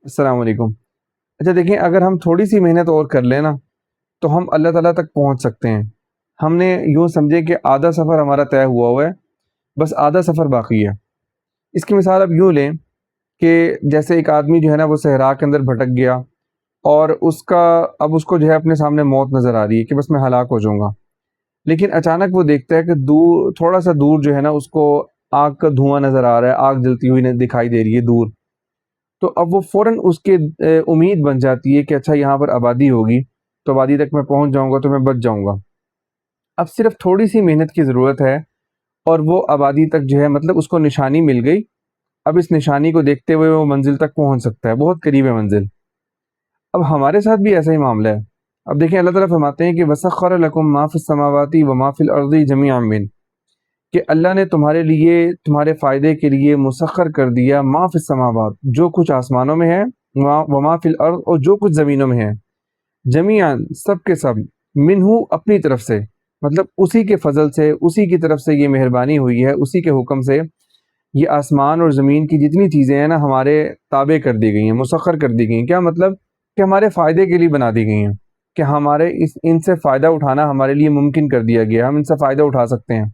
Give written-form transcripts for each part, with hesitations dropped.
السلام علیکم۔ اچھا دیکھیں، اگر ہم تھوڑی سی محنت اور کر لیں نا تو ہم اللہ تعالیٰ تک پہنچ سکتے ہیں۔ ہم نے یوں سمجھے کہ آدھا سفر ہمارا طے ہوا ہے، بس آدھا سفر باقی ہے۔ اس کی مثال اب یوں لیں کہ جیسے ایک آدمی جو ہے نا وہ صحرا کے اندر بھٹک گیا، اور اب اس کو جو ہے اپنے سامنے موت نظر آ رہی ہے کہ بس میں ہلاک ہو جاؤں گا۔ لیکن اچانک وہ دیکھتا ہے کہ دور، تھوڑا سا دور جو ہے نا اس کو آگ کا دھواں نظر آ رہا ہے، آگ جلتی ہوئی دکھائی دے رہی ہے دور۔ تو اب وہ فوراً اس کے امید بن جاتی ہے کہ اچھا یہاں پر آبادی ہوگی، تو آبادی تک میں پہنچ جاؤں گا تو میں بچ جاؤں گا۔ اب صرف تھوڑی سی محنت کی ضرورت ہے، اور وہ آبادی تک جو ہے مطلب اس کو نشانی مل گئی۔ اب اس نشانی کو دیکھتے ہوئے وہ منزل تک پہنچ سکتا ہے، بہت قریب ہے منزل۔ اب ہمارے ساتھ بھی ایسا ہی معاملہ ہے۔ اب دیکھیں، اللہ تعالیٰ فرماتے ہیں کہ وَسَخَّرَ لَكُم مَا فِي السَّمَاوَاتِ وَمَا فِي الْأَرْضِ جَمِيعًا مِّنْهُ، کہ اللہ نے تمہارے لیے، تمہارے فائدے کے لیے مسخر کر دیا ما فی السماوات، جو کچھ آسمانوں میں ہے، وما فی الارض، اور جو کچھ زمینوں میں ہے، جمیعاً، سب کے سب، منہو، اپنی طرف سے، مطلب اسی کے فضل سے، اسی کی طرف سے یہ مہربانی ہوئی ہے، اسی کے حکم سے یہ آسمان اور زمین کی جتنی چیزیں ہیں نا ہمارے تابع کر دی گئی ہیں، مسخر کر دی گئی ہیں۔ کیا مطلب؟ کہ ہمارے فائدے کے لیے بنا دی گئی ہیں، کہ ہمارے ان سے فائدہ اٹھانا ہمارے لیے ممکن کر دیا گیا، ہم ان سے فائدہ اٹھا سکتے ہیں۔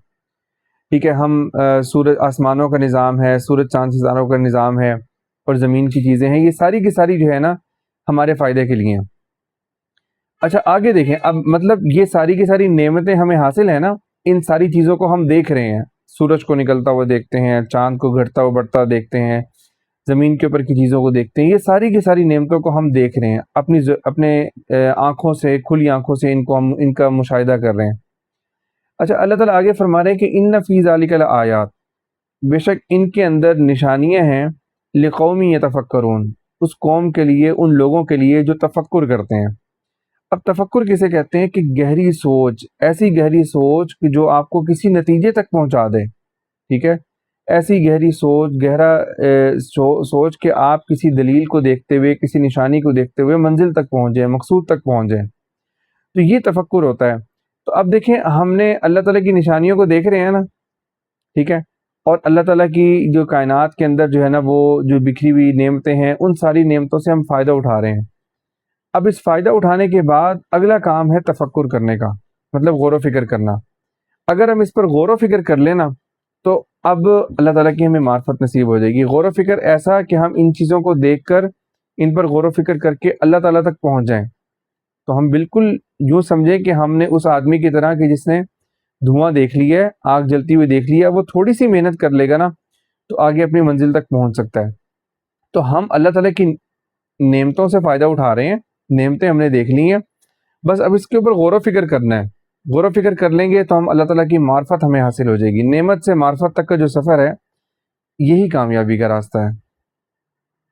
ٹھیک ہے، ہم سورج، آسمانوں کا نظام ہے، سورج چاند ستاروں کا نظام ہے، اور زمین کی چیزیں ہیں، یہ ساری کی ساری جو ہے نا ہمارے فائدے کے لیے ہیں۔ اچھا آگے دیکھیں، اب مطلب یہ ساری کی ساری نعمتیں ہمیں حاصل ہیں نا، ان ساری چیزوں کو ہم دیکھ رہے ہیں، سورج کو نکلتا ہوا دیکھتے ہیں، چاند کو گھٹتا ہوا بڑھتا دیکھتے ہیں، زمین کے اوپر کی چیزوں کو دیکھتے ہیں، یہ ساری کی ساری نعمتوں کو ہم دیکھ رہے ہیں اپنے آنکھوں سے، کھلی آنکھوں سے ان کا مشاہدہ کر رہے ہیں۔ اچھا اللہ تعالیٰ آگے فرما رہے ہیں کہ ان فی ذالک لآیات، بے شک ان کے اندر نشانیاں ہیں، لقوم یتفکرون، اس قوم کے لیے، ان لوگوں کے لیے جو تفکر کرتے ہیں۔ اب تفکر کسے کہتے ہیں؟ کہ گہری سوچ، ایسی گہری سوچ کہ جو آپ کو کسی نتیجے تک پہنچا دے۔ ٹھیک ہے، ایسی گہری سوچ، گہرا سوچ کہ آپ کسی دلیل کو دیکھتے ہوئے، کسی نشانی کو دیکھتے ہوئے منزل تک پہنچ جائیں، مقصود تک پہنچ جائیں، تو یہ تفکر ہوتا ہے۔ تو اب دیکھیں، ہم نے اللہ تعالیٰ کی نشانیوں کو دیکھ رہے ہیں نا، ٹھیک ہے، اور اللہ تعالیٰ کی جو کائنات کے اندر جو ہے نا وہ جو بکھری ہوئی نعمتیں ہیں، ان ساری نعمتوں سے ہم فائدہ اٹھا رہے ہیں۔ اب اس فائدہ اٹھانے کے بعد اگلا کام ہے تفکر کرنے کا، مطلب غور و فکر کرنا۔ اگر ہم اس پر غور و فکر کر لینا تو اب اللہ تعالیٰ کی ہمیں معرفت نصیب ہو جائے گی۔ غور و فکر ایسا کہ ہم ان چیزوں کو دیکھ کر، ان پر غور و فکر کر کے اللہ تعالیٰ تک پہنچ جائیں۔ تو ہم بالکل یوں سمجھیں کہ ہم نے اس آدمی کی طرح کہ جس نے دھواں دیکھ لیا ہے، آگ جلتی ہوئی دیکھ لیا، وہ تھوڑی سی محنت کر لے گا نا تو آگے اپنی منزل تک پہنچ سکتا ہے۔ تو ہم اللہ تعالیٰ کی نعمتوں سے فائدہ اٹھا رہے ہیں، نعمتیں ہم نے دیکھ لی ہیں، بس اب اس کے اوپر غور و فکر کرنا ہے۔ غور و فکر کر لیں گے تو ہم اللہ تعالیٰ کی معرفت ہمیں حاصل ہو جائے گی۔ نعمت سے معرفت تک کا جو سفر ہے، یہی کامیابی کا راستہ ہے۔